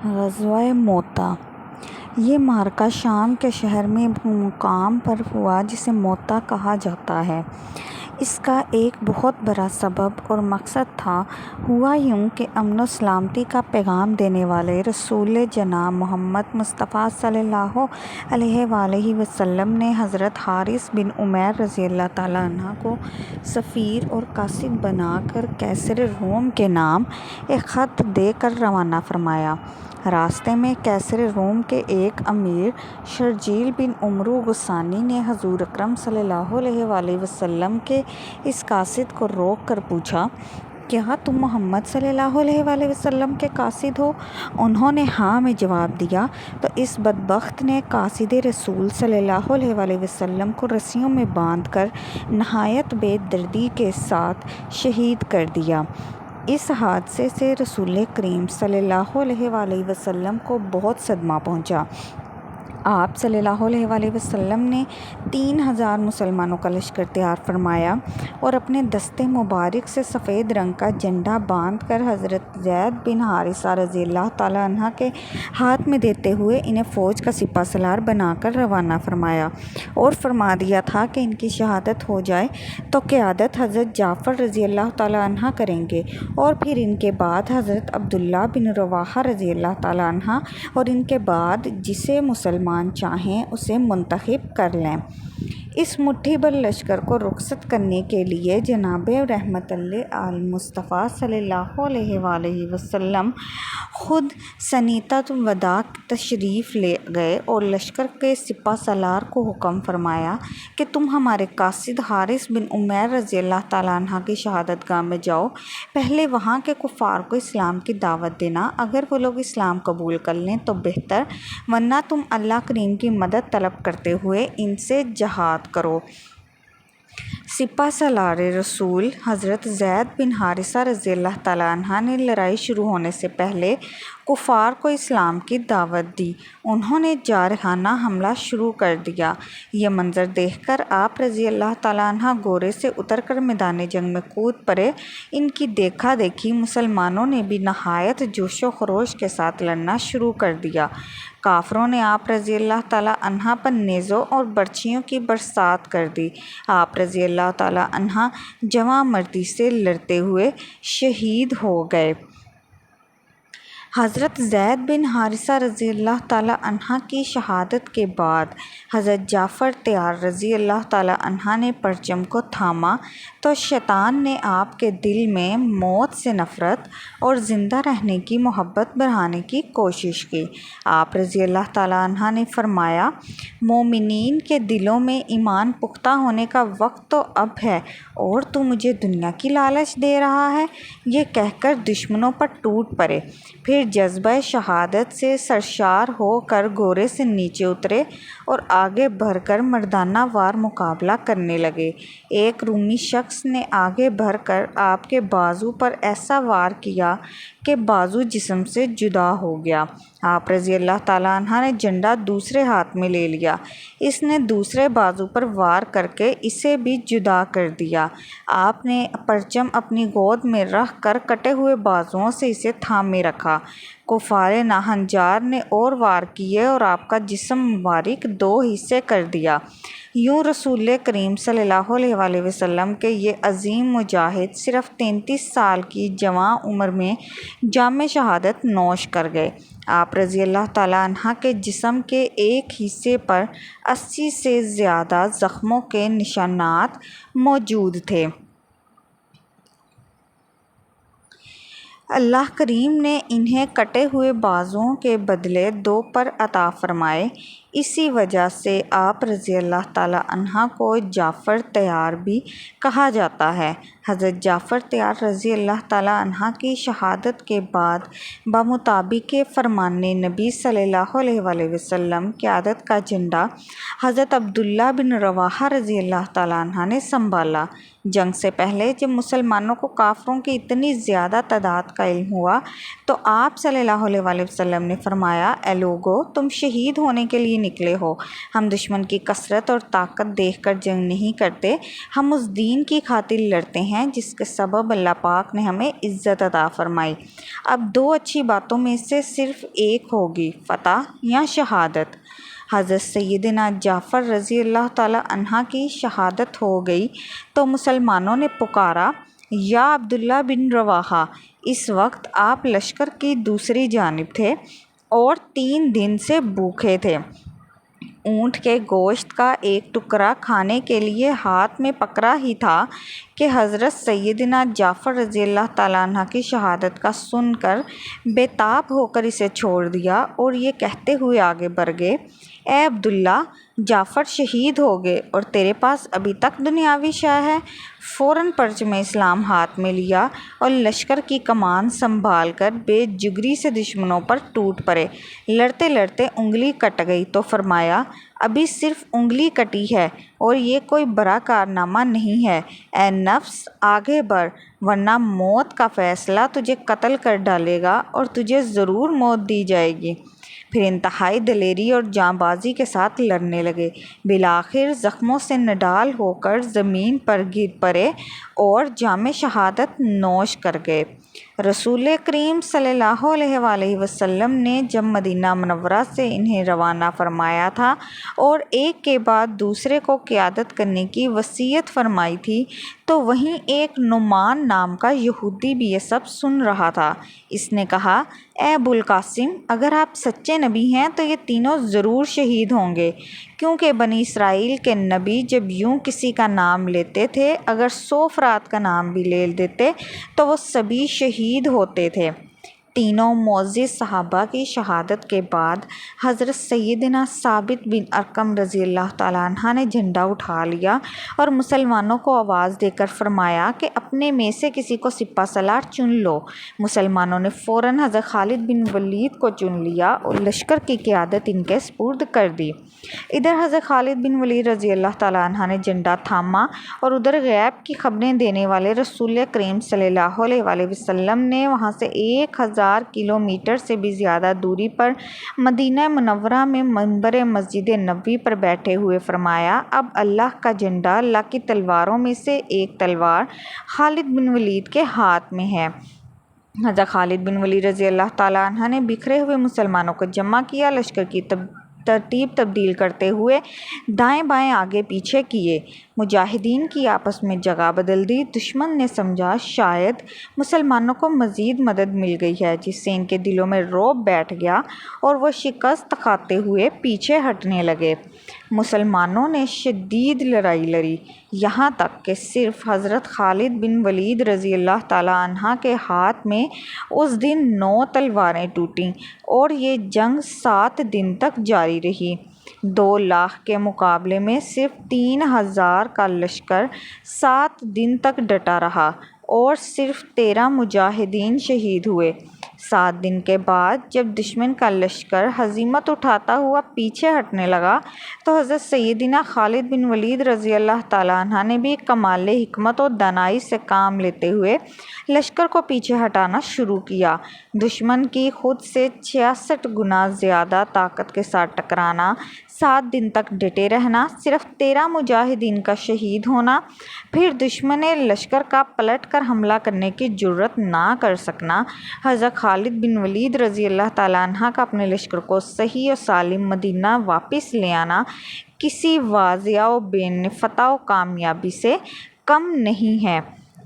غزوہ موتا۔ یہ معرکہ شام کے شہر میں مقام پر ہوا جسے موتا کہا جاتا ہے۔ اس کا ایک بہت بڑا سبب اور مقصد تھا۔ ہوا یوں کہ امن و سلامتی کا پیغام دینے والے رسول جناب محمد مصطفیٰ صلی اللہ علیہ وآلہ وسلم نے حضرت حارث بن عمیر رضی اللہ تعالیٰ عنہ کو سفیر اور قاصد بنا کر قیصر روم کے نام ایک خط دے کر روانہ فرمایا۔ راستے میں قیصر روم کے ایک امیر شرجیل بن عمرو غسانی نے حضور اکرم صلی اللہ علیہ وآلہ وسلم کے اس قاصد کو روک کر پوچھا، کیا تم محمد صلی اللہ علیہ وآلہ وسلم کے قاصد ہو؟ انہوں نے ہاں میں جواب دیا تو اس بدبخت نے قاصد رسول صلی اللہ علیہ وآلہ وسلم کو رسیوں میں باندھ کر نہایت بے دردی کے ساتھ شہید کر دیا۔ اس حادثے سے رسول کریم صلی اللہ علیہ وآلہ وسلم کو بہت صدمہ پہنچا۔ آپ صلی اللہ علیہ وآلہ وسلم نے 3000 مسلمانوں کا لشکر تیار فرمایا اور اپنے دستے مبارک سے سفید رنگ کا جھنڈا باندھ کر حضرت زید بن حارثہ رضی اللہ تعالیٰ عنہ کے ہاتھ میں دیتے ہوئے انہیں فوج کا سپہ سالار بنا کر روانہ فرمایا اور فرما دیا تھا کہ ان کی شہادت ہو جائے تو قیادت حضرت جعفر رضی اللہ تعالیٰ عنہ کریں گے اور پھر ان کے بعد حضرت عبداللہ بن رواحہ رضی اللہ تعالیٰ عنہ اور ان کے بعد جسے مسلمان چاہیں اسے منتخب کر لیں۔ اس مٹھی بھر لشکر کو رخصت کرنے کے لیے جناب رحمت للمصطفیٰ صلی اللہ علیہ وآلہ وسلم خود ثنیۃ الوداع تشریف لے گئے اور لشکر کے سپہ سالار کو حکم فرمایا کہ تم ہمارے قاصد حارث بن عمیر رضی اللہ تعالیٰ عنہ کی شہادت گاہ میں جاؤ، پہلے وہاں کے کفار کو اسلام کی دعوت دینا، اگر وہ لوگ اسلام قبول کر لیں تو بہتر، ورنہ تم اللہ کریم کی مدد طلب کرتے ہوئے ان سے جہاد کرو۔ سپہ سالار رسول حضرت زید بن حارثہ رضی اللہ تعالیٰ عنہ نے لڑائی شروع ہونے سے پہلے کفار کو اسلام کی دعوت دی۔ انہوں نے جارحانہ حملہ شروع کر دیا۔ یہ منظر دیکھ کر آپ رضی اللہ تعالیٰ عنہ گھوڑے سے اتر کر میدان جنگ میں کود پڑے۔ ان کی دیکھا دیکھی مسلمانوں نے بھی نہایت جوش و خروش کے ساتھ لڑنا شروع کر دیا۔ کافروں نے آپ رضی اللہ تعالیٰ عنہ پر نیزوں اور برچھیوں کی برسات کر دی۔ آپ رضی اللہ تعالیٰ عنہ جواں مردی سے لڑتے ہوئے شہید ہو گئے۔ حضرت زید بن حارثہ رضی اللہ تعالیٰ عنہ کی شہادت کے بعد حضرت جعفر طیار رضی اللہ تعالیٰ عنہ نے پرچم کو تھاما تو شیطان نے آپ کے دل میں موت سے نفرت اور زندہ رہنے کی محبت بڑھانے کی کوشش کی۔ آپ رضی اللہ تعالیٰ عنہ نے فرمایا، مومنین کے دلوں میں ایمان پختہ ہونے کا وقت تو اب ہے اور تو مجھے دنیا کی لالچ دے رہا ہے۔ یہ کہہ کر دشمنوں پر ٹوٹ پڑے، پھر جذبہ شہادت سے سرشار ہو کر گھوڑے سے نیچے اترے اور آگے بڑھ کر مردانہ وار مقابلہ کرنے لگے۔ ایک رومی شخص نے آگے بڑھ کر آپ کے بازو پر ایسا وار کیا کہ بازو جسم سے جدا ہو گیا۔ آپ رضی اللہ تعالیٰ عنہ نے جھنڈا دوسرے ہاتھ میں لے لیا، اس نے دوسرے بازو پر وار کر کے اسے بھی جدا کر دیا۔ آپ نے پرچم اپنی گود میں رکھ کر کٹے ہوئے بازوؤں سے اسے تھامے رکھا۔ کفار ناہنجار نے اور وار کیے اور آپ کا جسم مبارک دو حصے کر دیا۔ یوں رسول کریم صلی اللہ علیہ وآلہ وسلم کے یہ عظیم مجاہد صرف 33 سال کی جوان عمر میں جام شہادت نوش کر گئے۔ آپ رضی اللہ تعالیٰ عنہ کے جسم کے ایک حصے پر 80 سے زیادہ زخموں کے نشانات موجود تھے۔ اللہ کریم نے انہیں کٹے ہوئے بازوؤں کے بدلے 2 پر عطا فرمائے۔ اسی وجہ سے آپ رضی اللہ تعالیٰ عنہ کو جعفر طیار بھی کہا جاتا ہے۔ حضرت جعفر طیار رضی اللہ تعالیٰ عنہ کی شہادت کے بعد بمطابق فرمان نبی صلی اللہ علیہ وآلہ وسلم قیادت کا جھنڈا حضرت عبداللہ بن رواحہ رضی اللہ تعالیٰ عنہ نے سنبھالا۔ جنگ سے پہلے جب مسلمانوں کو کافروں کی اتنی زیادہ تعداد کا علم ہوا تو آپ صلی اللہ علیہ وآلہ وسلم نے فرمایا، اے لوگو، تم شہید ہونے کے لیے نکلے ہو۔ ہم دشمن کی کثرت اور طاقت دیکھ کر جنگ نہیں کرتے، ہم اس دین کی خاطر لڑتے ہیں جس کے سبب اللہ پاک نے ہمیں عزت عطا فرمائی۔ اب دو اچھی باتوں میں سے صرف ایک ہوگی، فتح یا شہادت۔ حضرت سیدنا جعفر رضی اللہ تعالی عنہ کی شہادت ہو گئی تو مسلمانوں نے پکارا، یا عبداللہ بن رواحہ! اس وقت آپ لشکر کی دوسری جانب تھے اور 3 دن سے بھوکے تھے۔ اونٹ کے گوشت کا ایک ٹکڑا کھانے کے لیے ہاتھ میں پکڑا ہی تھا کہ حضرت سیدنا جعفر رضی اللہ تعالیٰ عنہ کی شہادت کا سن کر بے تاب ہو کر اسے چھوڑ دیا اور یہ کہتے ہوئے آگے بڑھ گئے، اے عبداللہ، جعفر شہید ہو گئے اور تیرے پاس ابھی تک دنیاوی شے ہے۔ فوراً پرچم اسلام ہاتھ میں لیا اور لشکر کی کمان سنبھال کر بے جگری سے دشمنوں پر ٹوٹ پڑے۔ لڑتے لڑتے انگلی کٹ گئی تو فرمایا، ابھی صرف انگلی کٹی ہے اور یہ کوئی بڑا کارنامہ نہیں ہے۔ اے نفس، آگے بڑھ، ورنہ موت کا فیصلہ تجھے قتل کر ڈالے گا اور تجھے ضرور موت دی جائے گی۔ پھر انتہائی دلیری اور جاں بازی کے ساتھ لڑنے لگے۔ بالآخر زخموں سے نڈال ہو کر زمین پر گر پڑے اور جام شہادت نوش کر گئے۔ رسول کریم صلی اللہ علیہ وآلہ وسلم نے جب مدینہ منورہ سے انہیں روانہ فرمایا تھا اور ایک کے بعد دوسرے کو قیادت کرنے کی وصیت فرمائی تھی تو وہیں ایک نعمان نام کا یہودی بھی یہ سب سن رہا تھا۔ اس نے کہا، اے ابو القاسم، اگر آپ سچے نبی ہیں تو یہ تینوں ضرور شہید ہوں گے، کیونکہ بنی اسرائیل کے نبی جب یوں کسی کا نام لیتے تھے، اگر 100 افراد کا نام بھی لے دیتے تو وہ سبھی شہید ہوتے تھے۔ تینوں معزز صحابہ کی شہادت کے بعد حضرت سیدنا ثابت بن ارقم رضی اللہ تعالیٰ عنہ نے جھنڈا اٹھا لیا اور مسلمانوں کو آواز دے کر فرمایا کہ اپنے میں سے کسی کو سپہ سالار چن لو۔ مسلمانوں نے فوراً حضرت خالد بن ولید کو چن لیا اور لشکر کی قیادت ان کے سپرد کر دی۔ ادھر حضرت خالد بن ولید رضی اللہ تعالیٰ عنہ نے جھنڈا تھاما اور ادھر غیب کی خبریں دینے والے رسول کریم صلی اللہ علیہ وآلہ وسلم نے وہاں سے 1000 کلومیٹر سے بھی زیادہ دوری پر مدینہ منورہ میں منبر مسجد نبوی پر بیٹھے ہوئے فرمایا، اب اللہ کا جھنڈا، اللہ کی تلواروں میں سے ایک تلوار خالد بن ولید کے ہاتھ میں ہے۔ حضرت خالد بن ولید رضی اللہ تعالیٰ عنہ نے بکھرے ہوئے مسلمانوں کو جمع کیا، لشکر کی ترتیب تبدیل کرتے ہوئے دائیں بائیں آگے پیچھے کیے، مجاہدین کی آپس میں جگہ بدل دی۔ دشمن نے سمجھا شاید مسلمانوں کو مزید مدد مل گئی ہے، جس سے ان کے دلوں میں رعب بیٹھ گیا اور وہ شکست کھاتے ہوئے پیچھے ہٹنے لگے۔ مسلمانوں نے شدید لڑائی لڑی، یہاں تک کہ صرف حضرت خالد بن ولید رضی اللہ تعالیٰ عنہ کے ہاتھ میں اس دن 9 تلواریں ٹوٹیں اور یہ جنگ 7 دن تک جاری رہی۔ 2 لاکھ کے مقابلے میں صرف 3000 کا لشکر 7 دن تک ڈٹا رہا اور صرف 13 مجاہدین شہید ہوئے۔ 7 دن کے بعد جب دشمن کا لشکر ہزیمت اٹھاتا ہوا پیچھے ہٹنے لگا تو حضرت سیدنا خالد بن ولید رضی اللہ تعالیٰ عنہ نے بھی کمال حکمت و دانائی سے کام لیتے ہوئے لشکر کو پیچھے ہٹانا شروع کیا۔ دشمن کی خود سے 66 گنا زیادہ طاقت کے ساتھ ٹکرانا، 7 دن تک ڈٹے رہنا، صرف 13 مجاہدین کا شہید ہونا، پھر دشمن لشکر کا پلٹ کر حملہ کرنے کی جرأت نہ کر سکنا، حضرت خالد بن ولید رضی اللہ تعالیٰ عنہ کا اپنے لشکر کو صحیح و سالم مدینہ واپس لے آنا کسی واضح و بین فتح و کامیابی سے کم نہیں ہے۔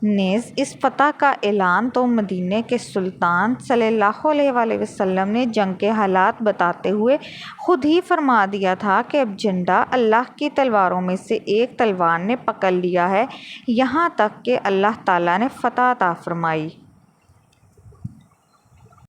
نیز اس فتح کا اعلان تو مدینہ کے سلطان صلی اللہ علیہ وآلہ وسلم نے جنگ کے حالات بتاتے ہوئے خود ہی فرما دیا تھا کہ اب جھنڈا اللہ کی تلواروں میں سے ایک تلوار نے پکڑ لیا ہے، یہاں تک کہ اللہ تعالیٰ نے فتح عطا فرمائی۔